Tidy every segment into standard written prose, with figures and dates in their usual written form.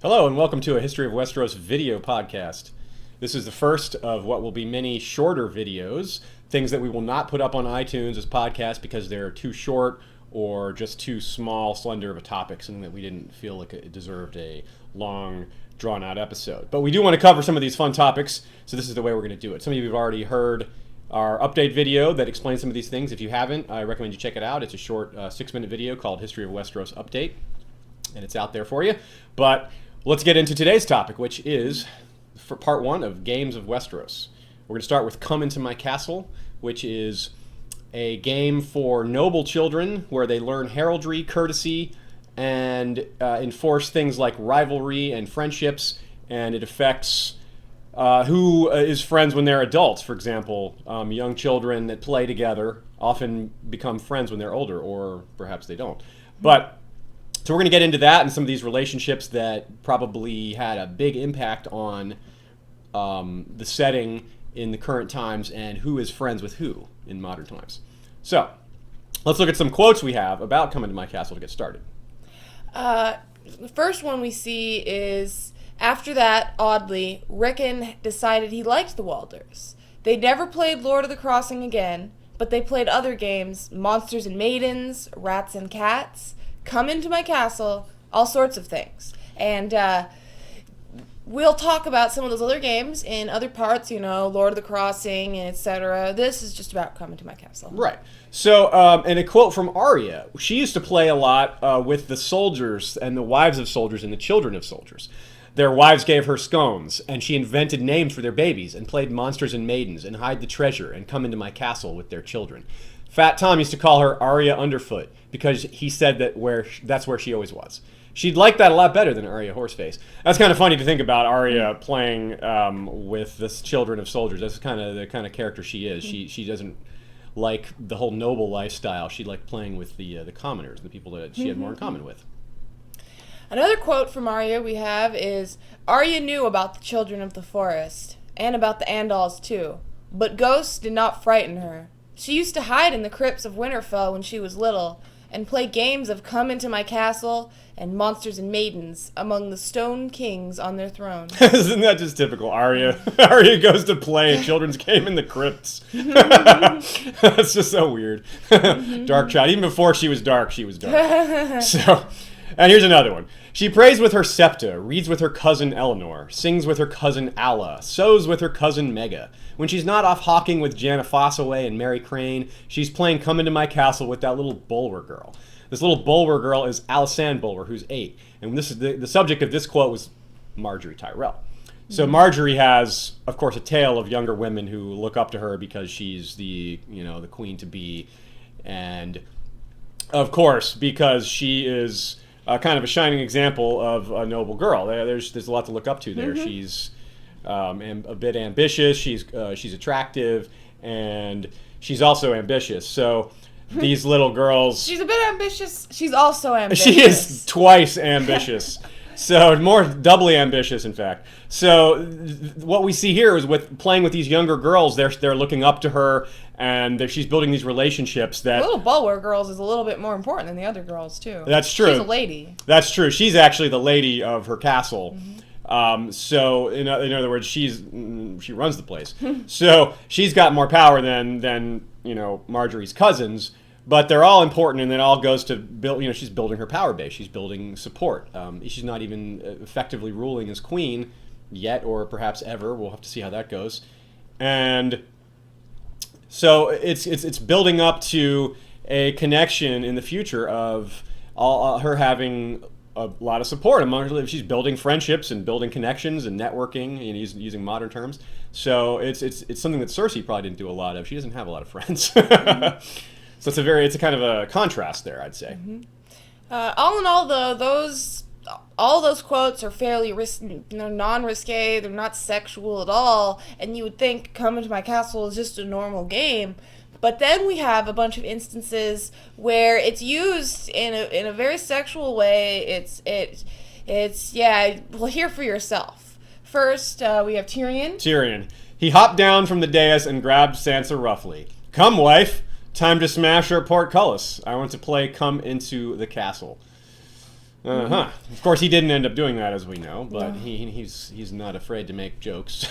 Hello and welcome to a History of Westeros video podcast. This is the first of what will be many shorter videos, things that we will not put up on iTunes as podcasts because they're too short or just too small, slender of a topic, something that we didn't feel like it deserved a long, drawn-out episode. But we do want to cover some of these fun topics, so this is the way we're going to do it. Some of you have already heard our update video that explains some of these things. If you haven't, I recommend you check it out. It's a short 6-minute video called History of Westeros Update, and it's out there for you. But let's get into today's topic, which is for part one of Games of Westeros. We're going to start with Come Into My Castle, which is a game for noble children where they learn heraldry, courtesy, and enforce things like rivalry and friendships, and it affects who is friends when they're adults. For example, young children that play together often become friends when they're older, or perhaps they don't. So we're going to get into that and some of these relationships that probably had a big impact on the setting in the current times and who is friends with who in modern times. So let's look at some quotes we have about Come Into My Castle to get started. The first one we see is, after that, oddly, Rickon decided he liked the Walders. They never played Lord of the Crossing again, but they played other games, Monsters and Maidens, Rats and Cats, Come Into My Castle, all sorts of things. And we'll talk about some of those other games in other parts, Lord of the Crossing, and etc. This is just about Come Into My Castle. Right. So, and a quote from Arya. She used to play a lot with the soldiers and the wives of soldiers and the children of soldiers. Their wives gave her scones, and she invented names for their babies and played Monsters and Maidens and Hide the Treasure and Come Into My Castle with their children. Fat Tom used to call her Arya Underfoot because he said that's where she always was. She'd like that a lot better than Arya Horseface. That's kind of funny to think about Arya playing with the children of soldiers. That's kind of the kind of character she is. She doesn't like the whole noble lifestyle. She liked playing with the commoners, the people that she had more in common with. Another quote from Arya we have is, Arya knew about the children of the forest, and about the Andals too, but ghosts did not frighten her. She used to hide in the crypts of Winterfell when she was little, and play games of Come Into My Castle and Monsters and Maidens among the stone kings on their thrones. Isn't that just typical Arya? Arya goes to play a children's game in the crypts. That's just so weird. Dark child. Even before she was dark, she was dark. So, and here's another one. She prays with her septa, reads with her cousin Eleanor, sings with her cousin Alla, sews with her cousin Mega. When she's not off hawking with Janna Fossaway and Mary Crane, she's playing Come Into My Castle with that little Bulwer girl. This little Bulwer girl is Alysanne Bulwer, who's 8. And this is the subject of this quote was Marjorie Tyrell. So Marjorie has, of course, a tale of younger women who look up to her because she's the queen to be, and of course because she is kind of a shining example of a noble girl. There's a lot to look up to there. She's a bit ambitious. She's attractive, and she's also ambitious. So these little girls. She's a bit ambitious. She's also ambitious. She is twice ambitious. So more doubly ambitious, in fact. So what we see here is with playing with these younger girls, they're looking up to her, and she's building these relationships that. The little Bulwer girls is a little bit more important than the other girls too. That's true. She's a lady. That's true. She's actually the lady of her castle. So in other words, she runs the place. So she's got more power than Marjorie's cousins. But they're all important, and it all goes to build. She's building her power base. She's building support. She's not even effectively ruling as queen yet, or perhaps ever. We'll have to see how that goes. And so it's building up to a connection in the future of her having a lot of support among her. She's building friendships and building connections and networking, using modern terms. So it's something that Cersei probably didn't do a lot of. She doesn't have a lot of friends. So it's a kind of a contrast there, I'd say. All in all, though, all those quotes are fairly non-risque. They're not sexual at all, and you would think Come Into My Castle is just a normal game. But then we have a bunch of instances where it's used in a very sexual way. Well, hear for yourself. First, we have Tyrion. Tyrion. He hopped down from the dais and grabbed Sansa roughly. "Come, wife. Time to smash her portcullis. I want to play Come Into the Castle." Of course, he didn't end up doing that, as we know, but No. he's not afraid to make jokes.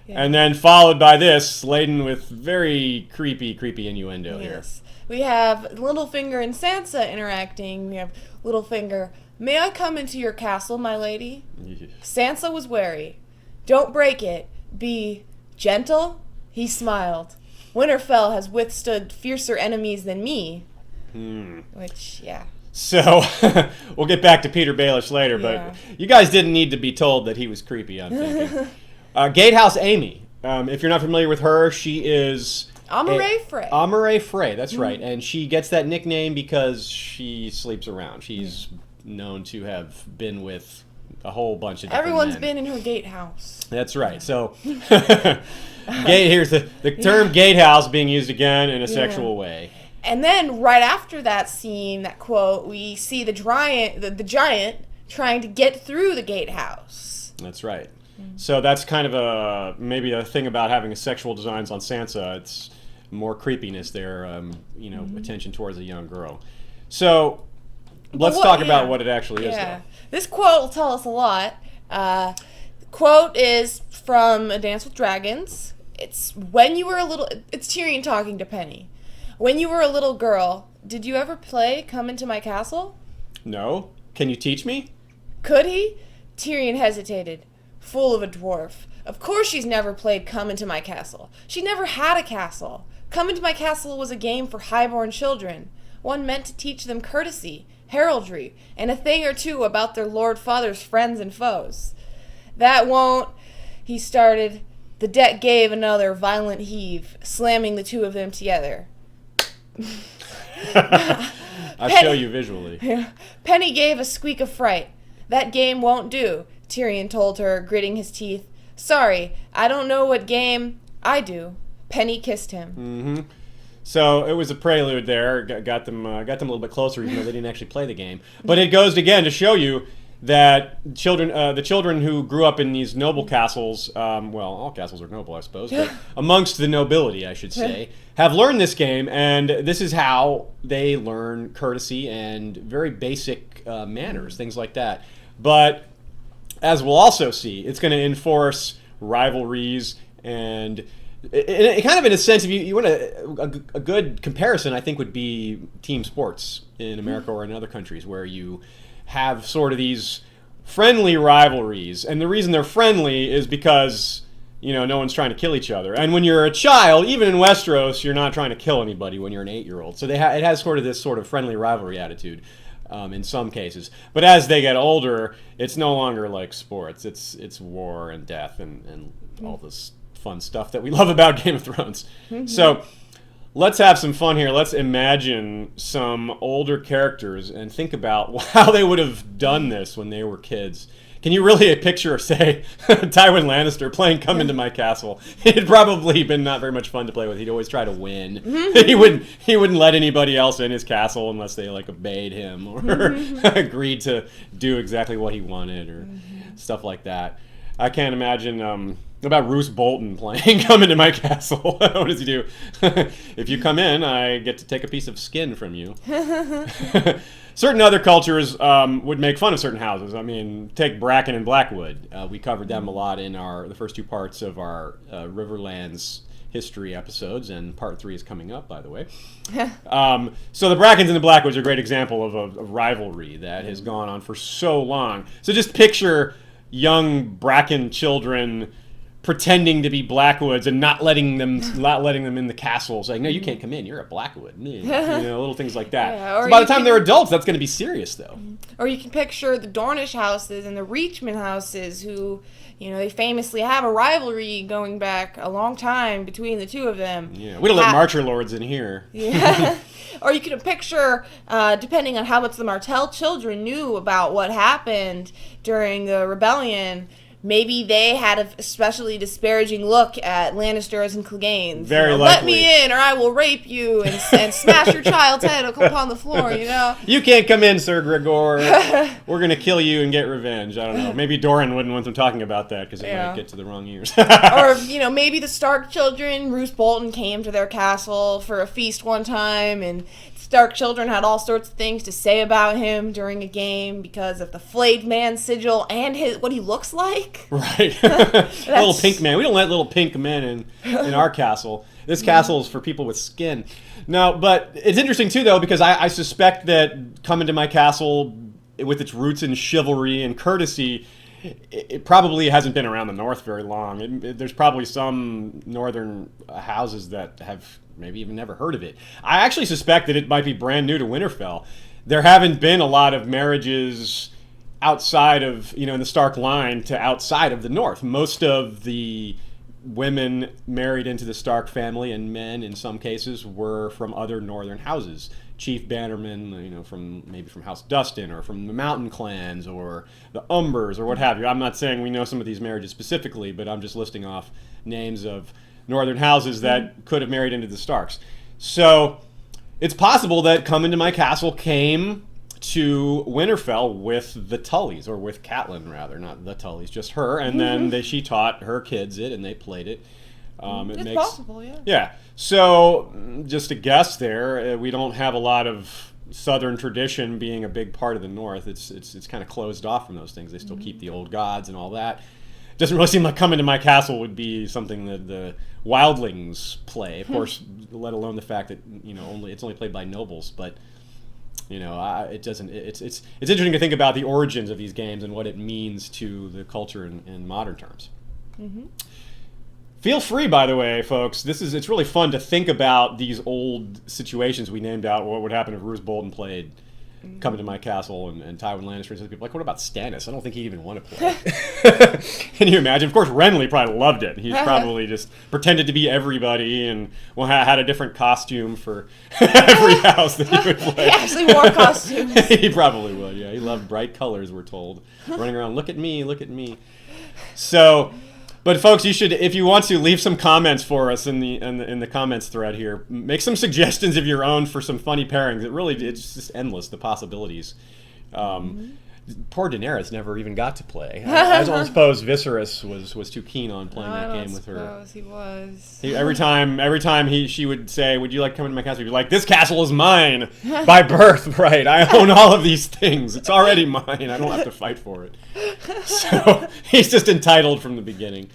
And then followed by this, laden with very creepy innuendo here. Yes. We have Littlefinger and Sansa interacting. We have Littlefinger, "May I come into your castle, my lady?" Sansa was wary. "Don't break it. Be gentle." He smiled. "Winterfell has withstood fiercer enemies than me." Which, yeah. So, we'll get back to Peter Baelish later, Yeah. but you guys didn't need to be told that he was creepy, I'm thinking. Gatehouse Amy. If you're not familiar with her, she is... Amaray Frey. Amaray Frey, that's right. And she gets that nickname because she sleeps around. She's known to have been with a whole bunch of different Everyone's men. been in her gatehouse. That's right. So, here's the term gatehouse being used again in a sexual way. And then right after that scene, that quote, we see the giant trying to get through the gatehouse. That's right. So that's kind of maybe a thing about having a sexual designs on Sansa. It's more creepiness there, attention towards a young girl. So let's talk about what it actually is, though. This quote will tell us a lot. The quote is from A Dance with Dragons. It's Tyrion talking to Penny. "When you were a little girl, did you ever play Come Into My Castle?" No? Can you teach me? Could he? Tyrion hesitated. Fool of a dwarf. Of course she's never played Come Into My Castle. She never had a castle. Come Into My Castle was a game for highborn children. One meant to teach them courtesy, heraldry, and a thing or two about their Lord Father's friends and foes. That won't... He started. The deck gave another violent heave, slamming the two of them together. I'll show you visually. Penny gave a squeak of fright. "That game won't do," Tyrion told her, gritting his teeth. "Sorry, I don't know what game." "I do." Penny kissed him. So it was a prelude there. Got them a little bit closer, even though they didn't actually play the game. But it goes again to show you that the children who grew up in these noble castles, all castles are noble, I suppose, but amongst the nobility, I should say, have learned this game, and this is how they learn courtesy and very basic manners, things like that. But as we'll also see, it's going to enforce rivalries, and it kind of, in a sense, if you want a good comparison, I think, would be team sports in America or in other countries, where you have sort of these friendly rivalries, and the reason they're friendly is because no one's trying to kill each other. And when you're a child, even in Westeros, you're not trying to kill anybody when you're an 8-year-old. So it has sort of this sort of friendly rivalry attitude in some cases. But as they get older, it's no longer like sports. It's war and death and all this fun stuff that we love about Game of Thrones. So let's have some fun here. Let's imagine some older characters and think about how they would have done this when they were kids. Can you really picture, say, Tywin Lannister playing Come Into My Castle? It'd probably been not very much fun to play with. He'd always try to win. He wouldn't let anybody else in his castle unless they obeyed him or agreed to do exactly what he wanted or stuff like that. I can't imagine about Roose Bolton playing Come Into My Castle. What does he do? If you come in, I get to take a piece of skin from you. Certain other cultures would make fun of certain houses. I mean, take Bracken and Blackwood. We covered them a lot in the first two parts of our Riverlands history episodes, and part 3 is coming up, by the way. So the Brackens and the Blackwoods are a great example of a rivalry that has gone on for so long. So just picture young Bracken children pretending to be Blackwoods and not letting them in the castle, saying, "No, you can't come in. You're a Blackwood." Little things like that. Yeah, so by the time they're adults, that's going to be serious, though. Or you can picture the Dornish houses and the Reachman houses, who, they famously have a rivalry going back a long time between the two of them. Yeah, we don't let Marcher Lords in here. Yeah. Or you can picture, depending on how much the Martell children knew about what happened during the rebellion, maybe they had a especially disparaging look at Lannisters and Cleganes. Very likely. Let me in, or I will rape you and smash your child's head upon the floor. You can't come in, Sir Gregor. We're going to kill you and get revenge. I don't know. Maybe Doran wouldn't want them talking about that because it might get to the wrong ears. Or maybe the Stark children, Roose Bolton, came to their castle for a feast one time, and Stark children had all sorts of things to say about him during a game because of the flayed man sigil and what he looks like. Right. Little pink man. We don't let little pink men in our castle. This castle is for people with skin. No, but it's interesting, too, though, because I suspect that coming to my castle with its roots in chivalry and courtesy, it probably hasn't been around the North very long. There's probably some northern houses that have maybe even never heard of it. I actually suspect that it might be brand new to Winterfell. There haven't been a lot of marriages outside of, in the Stark line to outside of the North. Most of the women married into the Stark family, and men in some cases, were from other northern houses. Chief Bannerman, from House Dustin, or from the Mountain Clans, or the Umbers, or what have you. I'm not saying we know some of these marriages specifically, but I'm just listing off names of northern houses that could have married into the Starks. So it's possible that coming to my castle came to Winterfell with the Tullys, or with Catelyn rather, not the Tullys, just her, and then she taught her kids it, and they played it. It's possible, yeah. Yeah. So, just a guess there. We don't have a lot of Southern tradition being a big part of the North. It's kind of closed off from those things. They still keep the old gods and all that. Doesn't really seem like coming to my castle would be something that the wildlings play. Of course, let alone the fact that it's only played by nobles. But it doesn't. It's interesting to think about the origins of these games and what it means to the culture in modern terms. Mm-hmm. Feel free, by the way, folks. It's really fun to think about these old situations we named out. What would happen if Roose Bolton played Coming to My Castle and Tywin Lannister? And people like, what about Stannis? I don't think he even want to play. Can you imagine? Of course, Renly probably loved it. He's probably just pretended to be everybody and had a different costume for every house that he would play. He actually wore costumes. He probably would. Yeah, he loved bright colors. We're told, running around. Look at me. Look at me. So. But folks, you should, if you want to, leave some comments for us in the comments thread here. Make some suggestions of your own for some funny pairings. It's just endless, the possibilities. Poor Daenerys never even got to play. I don't suppose Viserys was too keen on playing that game with her. I suppose he was. Every time she would say, "Would you like to come into my castle?" He'd be like, "This castle is mine by birthright. I own all of these things. It's already mine. I don't have to fight for it." So he's just entitled from the beginning.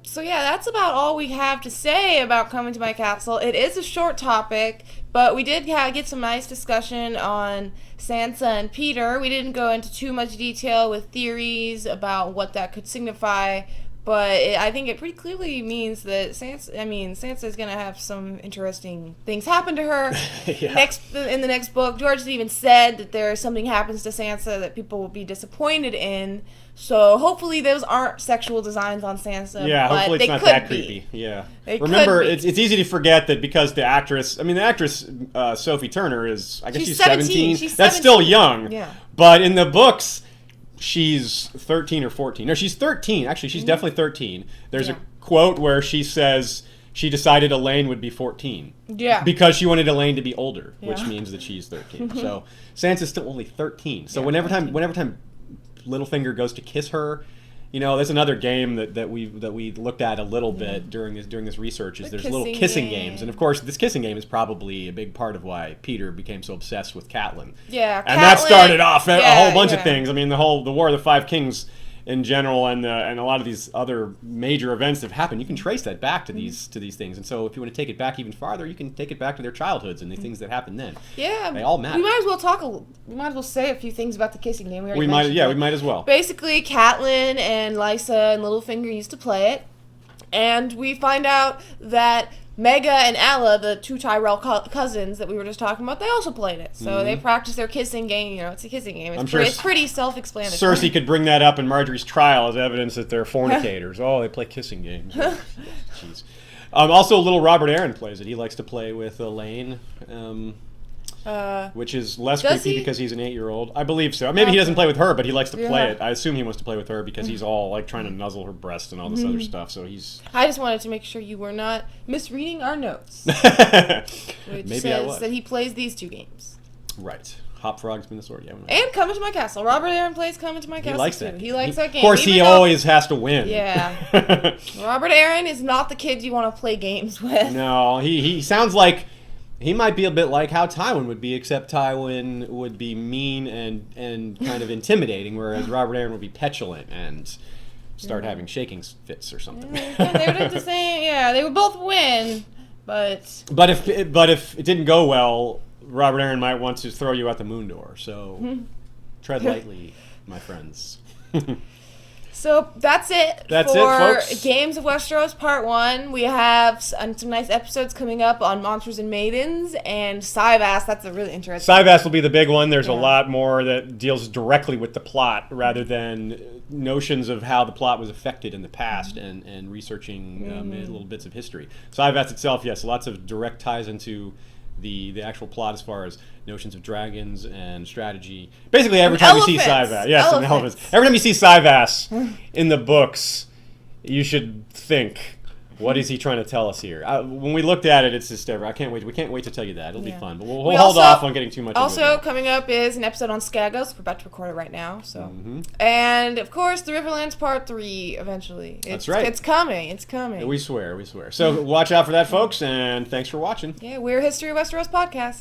So yeah, that's about all we have to say about Coming to My Castle. It is a short topic, but we did get some nice discussion on Sansa and Peter. We didn't go into too much detail with theories about what that could signify, but I think it pretty clearly means that Sansa is going to have some interesting things happen to her. Yeah. In the next book, George even said that something happens to Sansa that people will be disappointed in. So hopefully those aren't sexual designs on Sansa. Yeah, but hopefully it's not that creepy. Yeah. Remember, it's easy to forget that because the actress Sophie Turner is, I guess she's 17. That's still young. Yeah. But in the books, she's 13 or 14. No, she's 13. Actually, she's definitely 13. There's a quote where she says she decided Elaine would be 14. Yeah. Because she wanted Elaine to be older, which means that she's 13. So Sansa's still only 13. So whenever time Littlefinger goes to kiss her, there's another game that we looked at a little bit during this research. There's little kissing games, and of course this kissing game is probably a big part of why Peter became so obsessed with Catelyn. Yeah, and that started off a whole bunch of things. I mean, the War of the Five Kings in general, and a lot of these other major events that have happened, you can trace that back to these things. And so if you want to take it back even farther, you can take it back to their childhoods and the things that happened then. Yeah, they all matter. We might as well say a few things about the kissing game. We might as well. Basically, Catelyn and Lysa and Littlefinger used to play it, and we find out that Mega and Alla, the two Tyrell cousins that we were just talking about, they also played it. So they practiced their kissing game. It's a kissing game. It's pretty self-explanatory. Cersei could bring that up in Marjorie's trial as evidence that they're fornicators. They play kissing games. Jeez. Also, little Robert Aaron plays it. He likes to play with Elaine. Which is less creepy because he's an 8-year-old. I believe so. Maybe he doesn't play with her, but he likes to play it. I assume he wants to play with her because he's all like trying to nuzzle her breast and all this other stuff. So he's. I just wanted to make sure you were not misreading our notes, which Maybe says that he plays these two games. Right. Hop Frog's been the sword. Yeah. And Come Into My Castle. Robert Aaron plays Come Into My Castle. He likes too. that. He likes that game. Of course, he always has to win. Yeah. Robert Aaron is not the kid you want to play games with. No, he sounds like he might be a bit like how Tywin would be, except Tywin would be mean and kind of intimidating, whereas Robert Aaron would be petulant and start having shaking fits or something. They would have the same. Yeah, they would both win, but if it didn't go well, Robert Aaron might want to throw you out the moon door. So tread lightly, my friends. So that's it for folks. Games of Westeros Part 1. We have some nice episodes coming up on Monsters and Maidens and Cyvass. That's a really interesting. Cyvass will be the big one. There's a lot more that deals directly with the plot rather than notions of how the plot was affected in the past and researching little bits of history. Cyvass itself, yes, lots of direct ties into the actual plot as far as notions of dragons and strategy. Basically, every time you see Cyvass, and elephants. Every time you see Cyvass in the books, you should think, what is he trying to tell us here? When we looked at it, it's just I can't wait. We can't wait to tell you that. It'll be fun, but we'll hold off on getting too much. Also, coming up is an episode on Skagos. We're about to record it right now. So, and of course, the Riverlands Part 3. Eventually, that's right. It's coming. It's coming. We swear. We swear. So watch out for that, folks, and thanks for watching. Yeah, we're History of Westeros podcast.